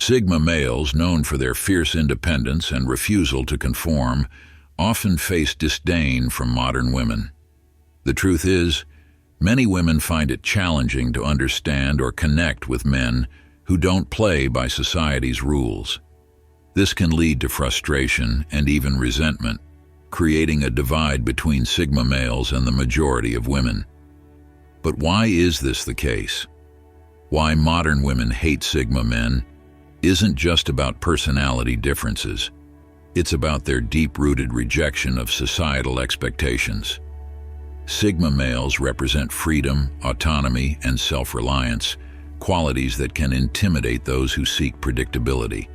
Sigma males, known for their fierce independence and refusal to conform, often face disdain from modern women. The truth is, many women find it challenging to understand or connect with men who don't play by society's rules. This can lead to frustration and even resentment, creating a divide between Sigma males and the majority of women. But why is this the case? Why modern women hate Sigma men isn't just about personality differences. It's about their deep-rooted rejection of societal expectations. Sigma males represent freedom, autonomy, and self-reliance, qualities that can intimidate those who seek predictability.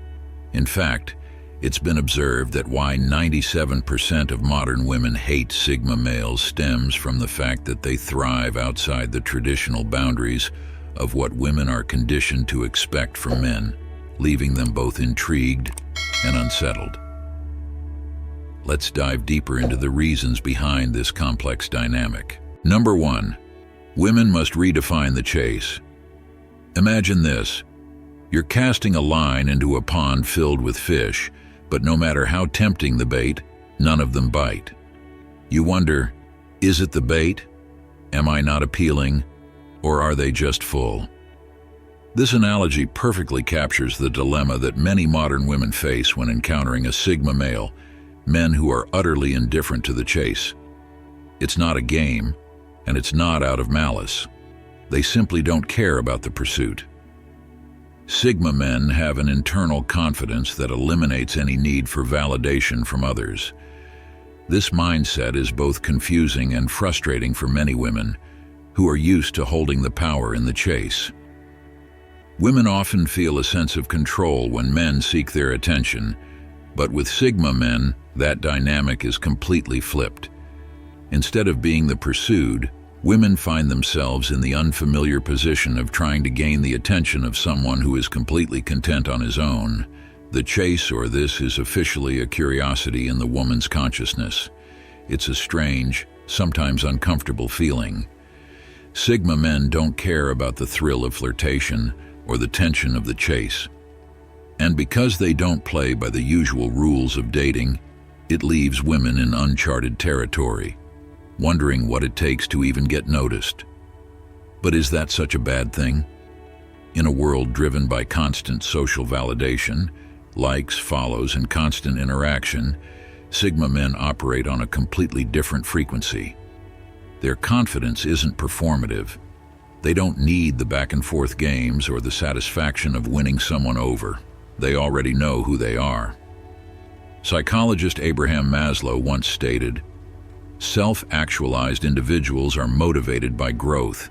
In fact, it's been observed that why 97% of modern women hate Sigma males stems from the fact that they thrive outside the traditional boundaries of what women are conditioned to expect from men, leaving them both intrigued and unsettled. Let's dive deeper into the reasons behind this complex dynamic. Number 1, women must redefine the chase. Imagine this. You're casting a line into a pond filled with fish, but no matter how tempting the bait, none of them bite. You wonder, is it the bait? Am I not appealing? Or are they just full? This analogy perfectly captures the dilemma that many modern women face when encountering a Sigma male, men who are utterly indifferent to the chase. It's not a game, and it's not out of malice. They simply don't care about the pursuit. Sigma men have an internal confidence that eliminates any need for validation from others. This mindset is both confusing and frustrating for many women who are used to holding the power in the chase. Women often feel a sense of control when men seek their attention, but with Sigma men, that dynamic is completely flipped. Instead of being the pursued, women find themselves in the unfamiliar position of trying to gain the attention of someone who is completely content on his own. The chase, or this, is officially a curiosity in the woman's consciousness. It's a strange, sometimes uncomfortable feeling. Sigma men don't care about the thrill of flirtation or the tension of the chase. And because they don't play by the usual rules of dating, it leaves women in uncharted territory, wondering what it takes to even get noticed. But is that such a bad thing? In a world driven by constant social validation, likes, follows, and constant interaction, Sigma men operate on a completely different frequency. Their confidence isn't performative. They don't need the back-and-forth games or the satisfaction of winning someone over. They already know who they are. Psychologist Abraham Maslow once stated, "Self-actualized individuals are motivated by growth,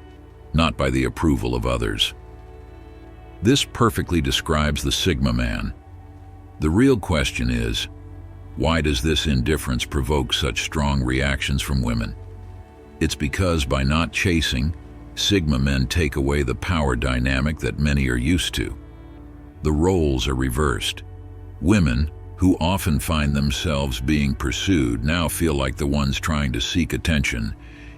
not by the approval of others." This perfectly describes the Sigma man. The real question is, why does this indifference provoke such strong reactions from women? It's because by not chasing, Sigma men take away the power dynamic that many are used to. The roles are reversed. Women, who often find themselves being pursued, now feel like the ones trying to seek attention.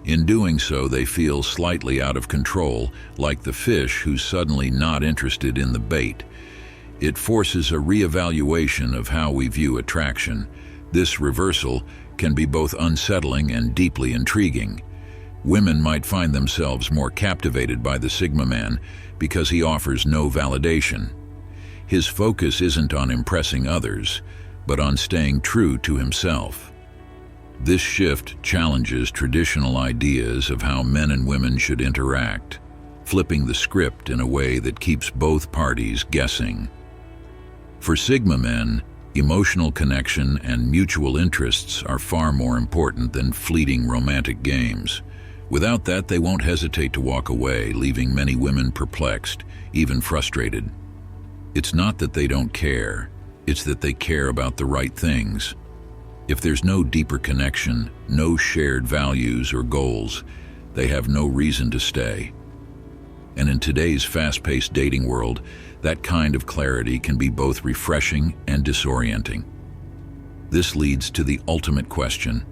In doing so, they feel slightly out of control, like the fish who's suddenly not interested in the bait. It forces a reevaluation of how we view attraction. This reversal can be both unsettling and deeply intriguing. Women might find themselves more captivated by the Sigma man because he offers no validation. His focus isn't on impressing others, but on staying true to himself. This shift challenges traditional ideas of how men and women should interact, flipping the script in a way that keeps both parties guessing. For Sigma men, emotional connection and mutual interests are far more important than fleeting romantic games. Without that, they won't hesitate to walk away, leaving many women perplexed, even frustrated. It's not that they don't care, it's that they care about the right things. If there's no deeper connection, no shared values or goals, they have no reason to stay. And in today's fast-paced dating world, that kind of clarity can be both refreshing and disorienting. This leads to the ultimate question.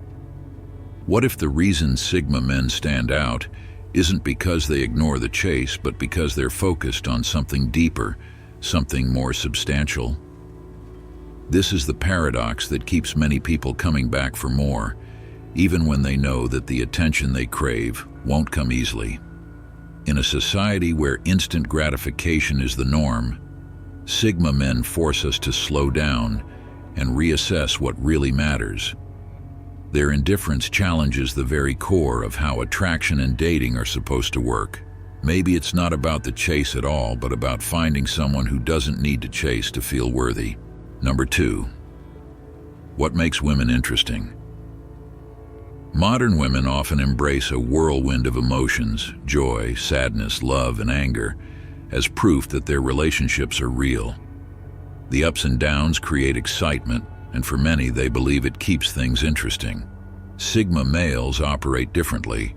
What if the reason Sigma men stand out isn't because they ignore the chase, but because they're focused on something deeper, something more substantial. This is the paradox that keeps many people coming back for more, even when they know that the attention they crave won't come easily. In a society where instant gratification is the norm, Sigma men force us to slow down and reassess what really matters. Their indifference challenges the very core of how attraction and dating are supposed to work. Maybe it's not about the chase at all, but about finding someone who doesn't need to chase to feel worthy. Number 2. What makes women interesting? Modern women often embrace a whirlwind of emotions, joy, sadness, love, and anger, as proof that their relationships are real. The ups and downs create excitement, and for many, they believe it keeps things interesting. Sigma males operate differently.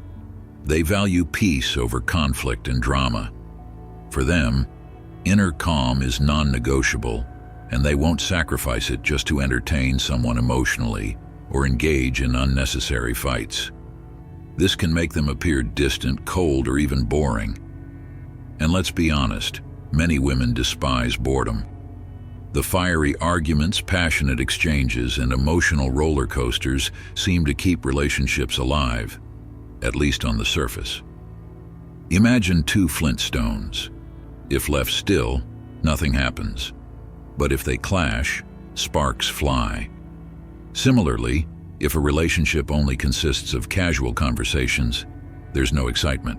They value peace over conflict and drama. For them, inner calm is non-negotiable, and they won't sacrifice it just to entertain someone emotionally or engage in unnecessary fights. This can make them appear distant, cold, or even boring. And let's be honest, many women despise boredom. The fiery arguments, passionate exchanges, and emotional roller coasters seem to keep relationships alive, at least on the surface. Imagine two flint stones. If left still, nothing happens. But if they clash, sparks fly. Similarly, if a relationship only consists of casual conversations, there's no excitement.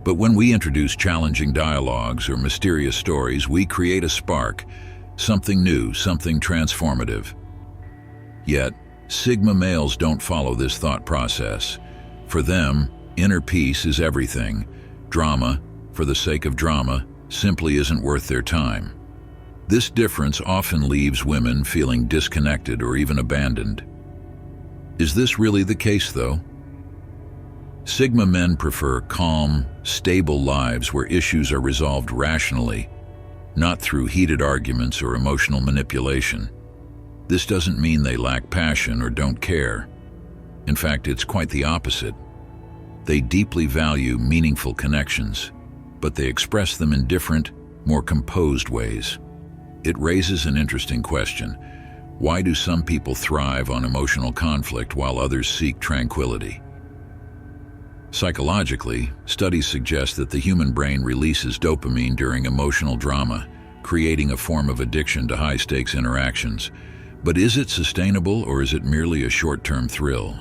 But when we introduce challenging dialogues or mysterious stories, we create a spark, something new, something transformative. Yet, Sigma males don't follow this thought process. For them, inner peace is everything. Drama, for the sake of drama, simply isn't worth their time. This difference often leaves women feeling disconnected or even abandoned. Is this really the case, though? Sigma men prefer calm, stable lives where issues are resolved rationally, not through heated arguments or emotional manipulation. This doesn't mean they lack passion or don't care. In fact, it's quite the opposite. They deeply value meaningful connections, but they express them in different, more composed ways. It raises an interesting question. Why do some people thrive on emotional conflict while others seek tranquility? Psychologically, studies suggest that the human brain releases dopamine during emotional drama, creating a form of addiction to high-stakes interactions. But is it sustainable, or is it merely a short-term thrill?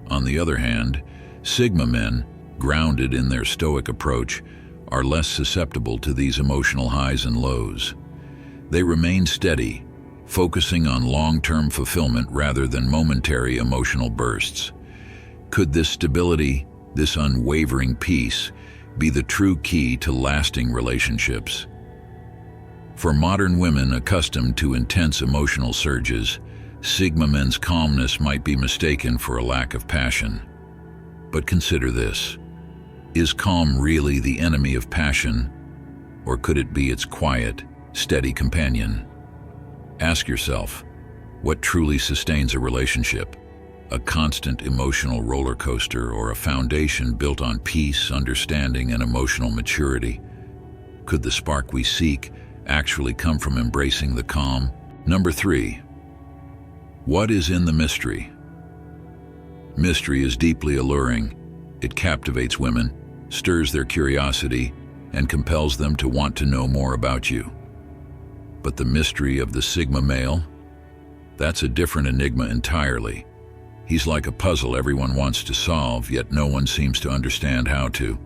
On the other hand, Sigma men, grounded in their stoic approach, are less susceptible to these emotional highs and lows. They remain steady, focusing on long-term fulfillment rather than momentary emotional bursts. Could this stability, this unwavering peace, be the true key to lasting relationships? For modern women accustomed to intense emotional surges, Sigma men's calmness might be mistaken for a lack of passion. But consider this. Is calm really the enemy of passion, or could it be its quiet, steady companion? Ask yourself, what truly sustains a relationship? A constant emotional roller coaster, or a foundation built on peace, understanding, and emotional maturity? Could the spark we seek actually come from embracing the calm? Number 3. What is in the mystery? Mystery is deeply alluring. It captivates women, stirs their curiosity, and compels them to want to know more about you. But the mystery of the Sigma male? That's a different enigma entirely. He's like a puzzle everyone wants to solve, yet no one seems to understand how to.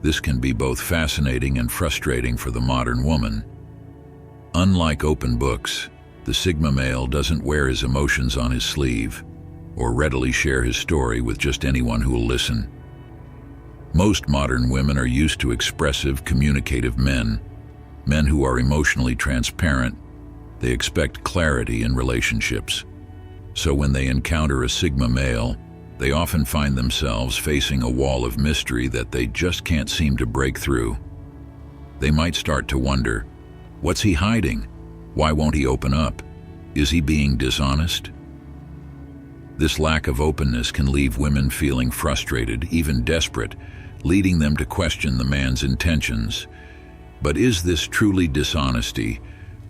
This can be both fascinating and frustrating for the modern woman. Unlike open books, the Sigma male doesn't wear his emotions on his sleeve, or readily share his story with just anyone who will listen. Most modern women are used to expressive, communicative men who are emotionally transparent. They expect clarity in relationships. So when they encounter a Sigma male, they often find themselves facing a wall of mystery that they just can't seem to break through. They might start to wonder, what's he hiding? Why won't he open up? Is he being dishonest? This lack of openness can leave women feeling frustrated, even desperate, leading them to question the man's intentions. But is this truly dishonesty,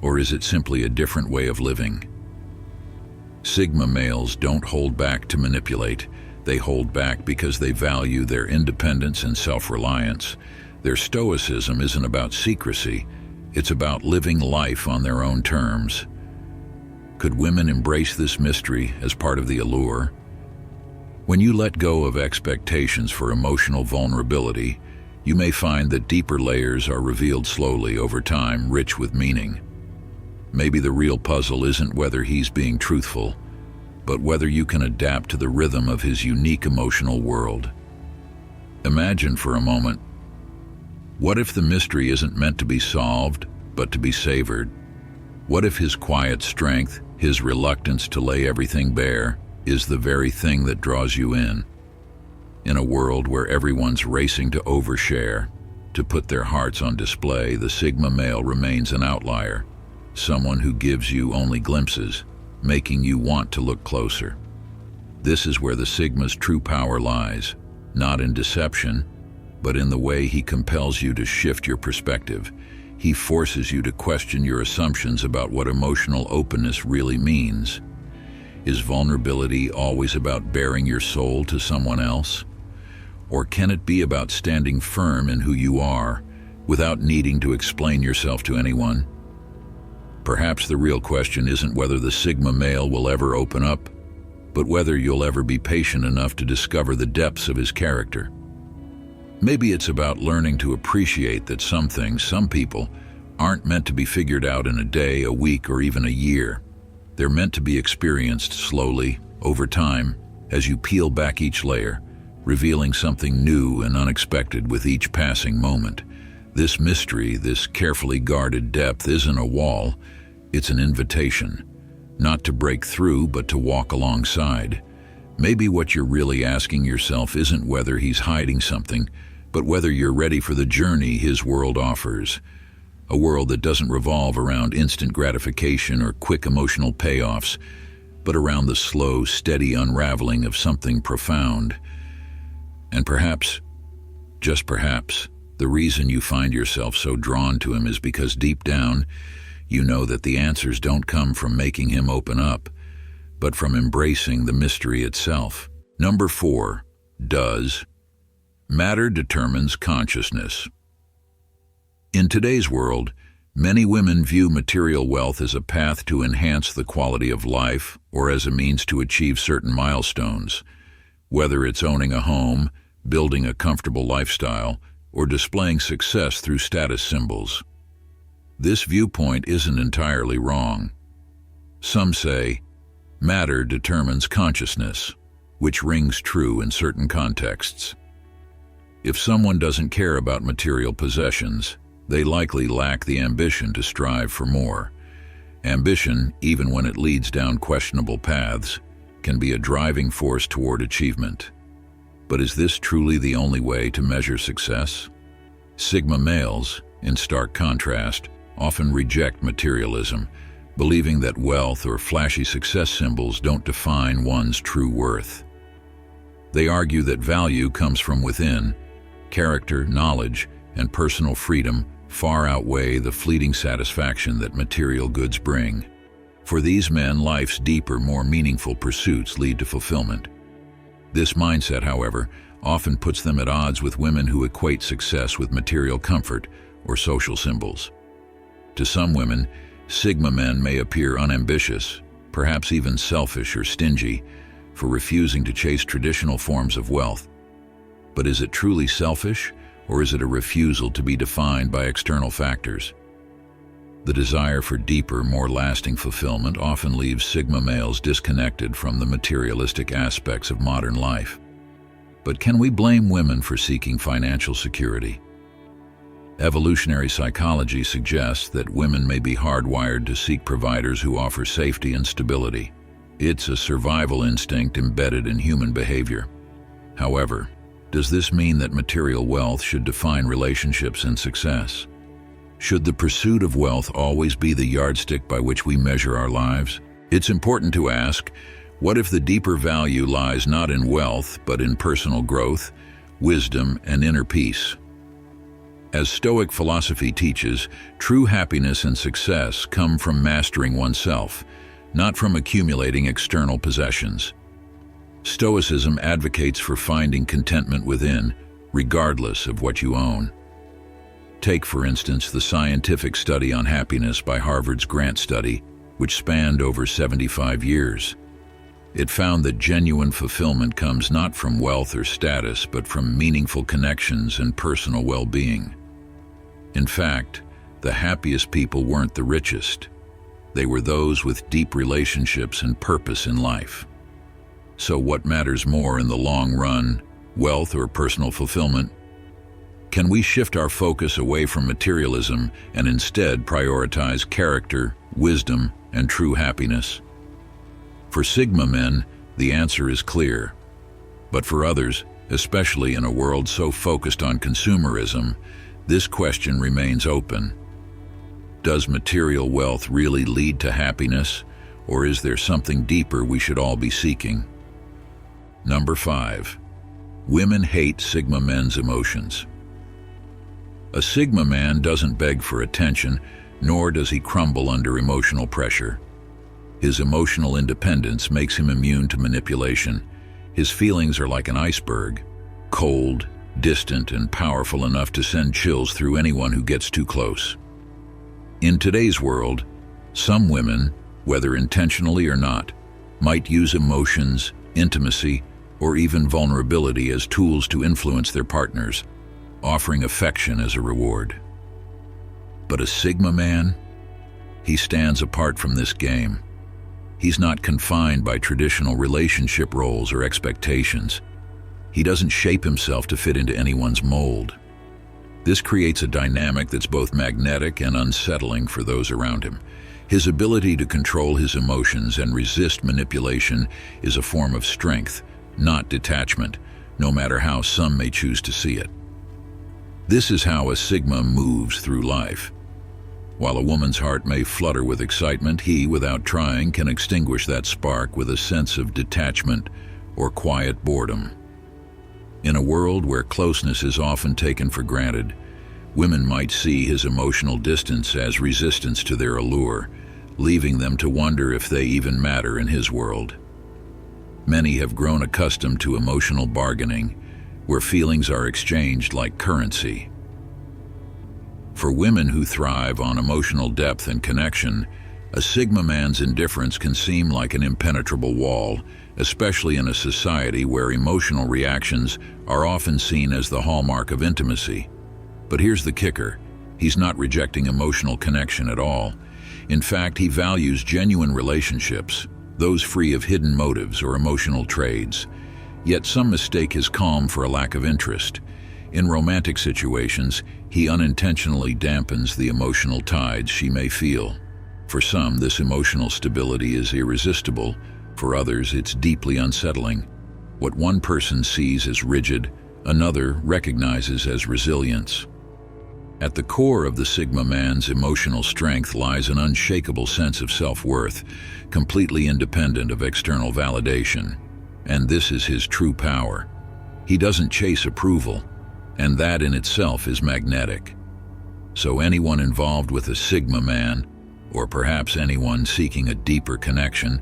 or is it simply a different way of living? Sigma males don't hold back to manipulate. They hold back because they value their independence and self-reliance. Their stoicism isn't about secrecy, it's about living life on their own terms. Could women embrace this mystery as part of the allure? When you let go of expectations for emotional vulnerability, you may find that deeper layers are revealed slowly over time, rich with meaning. Maybe the real puzzle isn't whether he's being truthful, but whether you can adapt to the rhythm of his unique emotional world. Imagine for a moment, what if the mystery isn't meant to be solved, but to be savored? What if his quiet strength, his reluctance to lay everything bare, is the very thing that draws you in? In a world where everyone's racing to overshare, to put their hearts on display, the Sigma male remains an outlier, someone who gives you only glimpses, making you want to look closer. This is where the Sigma's true power lies, not in deception, but in the way he compels you to shift your perspective. He forces you to question your assumptions about what emotional openness really means. Is vulnerability always about baring your soul to someone else? Or can it be about standing firm in who you are, without needing to explain yourself to anyone? Perhaps the real question isn't whether the Sigma male will ever open up, but whether you'll ever be patient enough to discover the depths of his character. Maybe it's about learning to appreciate that some things, some people, aren't meant to be figured out in a day, a week, or even a year. They're meant to be experienced slowly, over time, as you peel back each layer, revealing something new and unexpected with each passing moment. This mystery, this carefully guarded depth, isn't a wall, it's an invitation. Not to break through, but to walk alongside. Maybe what you're really asking yourself isn't whether he's hiding something, but whether you're ready for the journey his world offers. A world that doesn't revolve around instant gratification or quick emotional payoffs, but around the slow, steady unraveling of something profound. And perhaps, just perhaps, the reason you find yourself so drawn to him is because deep down, you know that the answers don't come from making him open up, but from embracing the mystery itself. Number 4, does matter determines consciousness. In today's world, many women view material wealth as a path to enhance the quality of life or as a means to achieve certain milestones, whether it's owning a home, building a comfortable lifestyle, or displaying success through status symbols. This viewpoint isn't entirely wrong. Some say, matter determines consciousness, which rings true in certain contexts. If someone doesn't care about material possessions, they likely lack the ambition to strive for more. Ambition, even when it leads down questionable paths, can be a driving force toward achievement. But is this truly the only way to measure success? Sigma males, in stark contrast, often reject materialism, believing that wealth or flashy success symbols don't define one's true worth. They argue that value comes from within. Character, knowledge, and personal freedom far outweigh the fleeting satisfaction that material goods bring. For these men, life's deeper, more meaningful pursuits lead to fulfillment. This mindset, however, often puts them at odds with women who equate success with material comfort or social symbols. To some women, Sigma men may appear unambitious, perhaps even selfish or stingy, for refusing to chase traditional forms of wealth. But is it truly selfish, or is it a refusal to be defined by external factors? The desire for deeper, more lasting fulfillment often leaves Sigma males disconnected from the materialistic aspects of modern life. But can we blame women for seeking financial security? Evolutionary psychology suggests that women may be hardwired to seek providers who offer safety and stability. It's a survival instinct embedded in human behavior. However, does this mean that material wealth should define relationships and success? Should the pursuit of wealth always be the yardstick by which we measure our lives? It's important to ask, what if the deeper value lies not in wealth, but in personal growth, wisdom, and inner peace? As Stoic philosophy teaches, true happiness and success come from mastering oneself, not from accumulating external possessions. Stoicism advocates for finding contentment within, regardless of what you own. Take, for instance, the scientific study on happiness by Harvard's Grant Study, which spanned over 75 years. It found that genuine fulfillment comes not from wealth or status, but from meaningful connections and personal well-being. In fact, the happiest people weren't the richest. They were those with deep relationships and purpose in life. So what matters more in the long run, wealth or personal fulfillment? Can we shift our focus away from materialism and instead prioritize character, wisdom, and true happiness? For Sigma men, the answer is clear. But for others, especially in a world so focused on consumerism, this question remains open. Does material wealth really lead to happiness, or is there something deeper we should all be seeking? Number 5. Women hate Sigma men's emotions. A Sigma man doesn't beg for attention, nor does he crumble under emotional pressure. His emotional independence makes him immune to manipulation. His feelings are like an iceberg, cold, distant, and powerful enough to send chills through anyone who gets too close. In today's world, some women, whether intentionally or not, might use emotions, intimacy, or even vulnerability as tools to influence their partners, offering affection as a reward. But a Sigma man? He stands apart from this game. He's not confined by traditional relationship roles or expectations. He doesn't shape himself to fit into anyone's mold. This creates a dynamic that's both magnetic and unsettling for those around him. His ability to control his emotions and resist manipulation is a form of strength, not detachment, no matter how some may choose to see it. This is how a Sigma moves through life. While a woman's heart may flutter with excitement, he, without trying, can extinguish that spark with a sense of detachment or quiet boredom. In a world where closeness is often taken for granted, women might see his emotional distance as resistance to their allure, leaving them to wonder if they even matter in his world. Many have grown accustomed to emotional bargaining, where feelings are exchanged like currency. For women who thrive on emotional depth and connection, a Sigma man's indifference can seem like an impenetrable wall, especially in a society where emotional reactions are often seen as the hallmark of intimacy. But here's the kicker: he's not rejecting emotional connection at all. In fact, he values genuine relationships, those free of hidden motives or emotional trades. Yet some mistake his calm for a lack of interest. In romantic situations, he unintentionally dampens the emotional tides she may feel. For some, this emotional stability is irresistible. For others, it's deeply unsettling. What one person sees as rigid, another recognizes as resilience. At the core of the Sigma man's emotional strength lies an unshakable sense of self-worth, completely independent of external validation. And this is his true power. He doesn't chase approval, and that in itself is magnetic. So anyone involved with a Sigma man, or perhaps anyone seeking a deeper connection,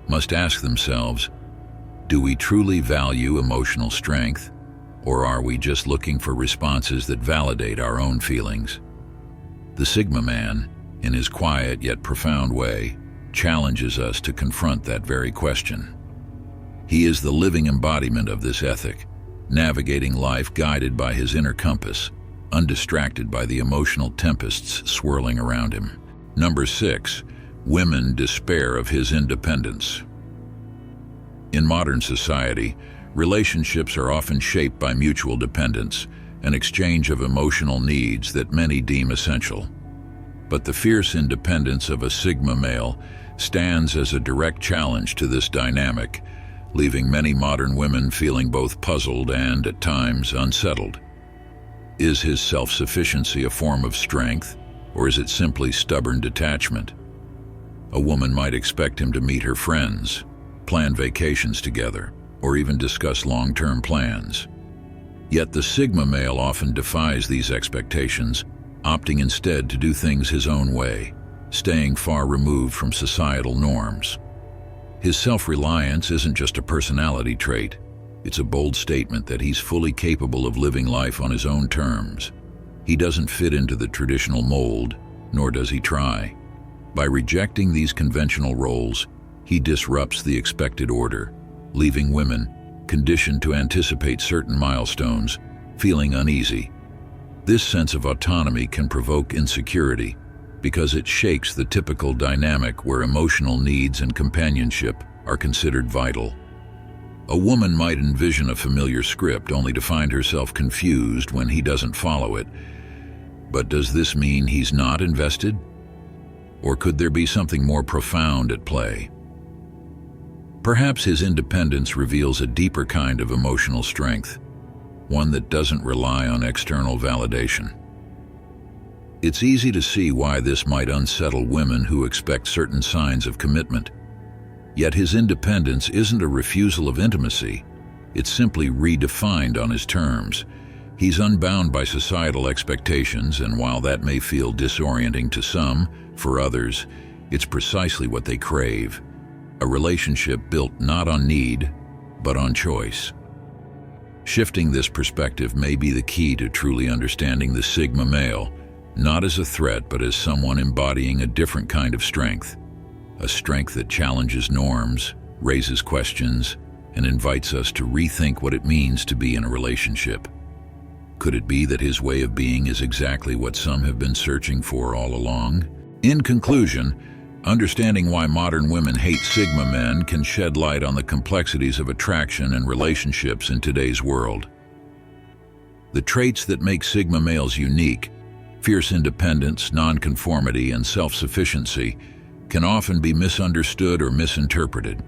must ask themselves, do we truly value emotional strength, or are we just looking for responses that validate our own feelings? The Sigma man, in his quiet yet profound way, challenges us to confront that very question. He is the living embodiment of this ethic, navigating life guided by his inner compass, undistracted by the emotional tempests swirling around him. Number 6. Women despair of his independence. In modern society, relationships are often shaped by mutual dependence, an exchange of emotional needs that many deem essential. But the fierce independence of a Sigma male stands as a direct challenge to this dynamic, leaving many modern women feeling both puzzled and, at times, unsettled. Is his self-sufficiency a form of strength, or is it simply stubborn detachment? A woman might expect him to meet her friends, plan vacations together, or even discuss long-term plans. Yet the Sigma male often defies these expectations, opting instead to do things his own way, staying far removed from societal norms. His self-reliance isn't just a personality trait. It's a bold statement that he's fully capable of living life on his own terms. He doesn't fit into the traditional mold, nor does he try. By rejecting these conventional roles, he disrupts the expected order, leaving women, conditioned to anticipate certain milestones, feeling uneasy. This sense of autonomy can provoke insecurity because it shakes the typical dynamic where emotional needs and companionship are considered vital. A woman might envision a familiar script only to find herself confused when he doesn't follow it. But does this mean he's not invested? Or could there be something more profound at play? Perhaps his independence reveals a deeper kind of emotional strength, one that doesn't rely on external validation. It's easy to see why this might unsettle women who expect certain signs of commitment. Yet his independence isn't a refusal of intimacy. It's simply redefined on his terms. He's unbound by societal expectations, and while that may feel disorienting to some, for others, it's precisely what they crave. A relationship built not on need, but on choice. Shifting this perspective may be the key to truly understanding the Sigma male, not as a threat, but as someone embodying a different kind of strength. A strength that challenges norms, raises questions, and invites us to rethink what it means to be in a relationship. Could it be that his way of being is exactly what some have been searching for all along? In conclusion, understanding why modern women hate Sigma men can shed light on the complexities of attraction and relationships in today's world. The traits that make Sigma males unique, fierce independence, nonconformity, and self-sufficiency, can often be misunderstood or misinterpreted.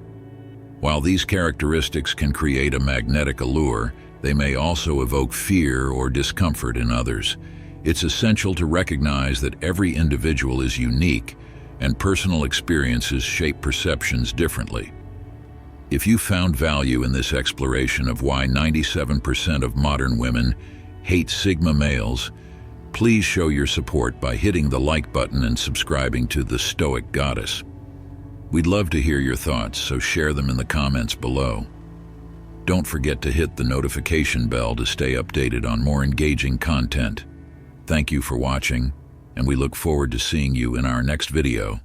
While these characteristics can create a magnetic allure, they may also evoke fear or discomfort in others. It's essential to recognize that every individual is unique, and personal experiences shape perceptions differently. If you found value in this exploration of why 97% of modern women hate Sigma males, please show your support by hitting the like button and subscribing to The Stoic Goddess. We'd love to hear your thoughts, so share them in the comments below. Don't forget to hit the notification bell to stay updated on more engaging content. Thank you for watching, and we look forward to seeing you in our next video.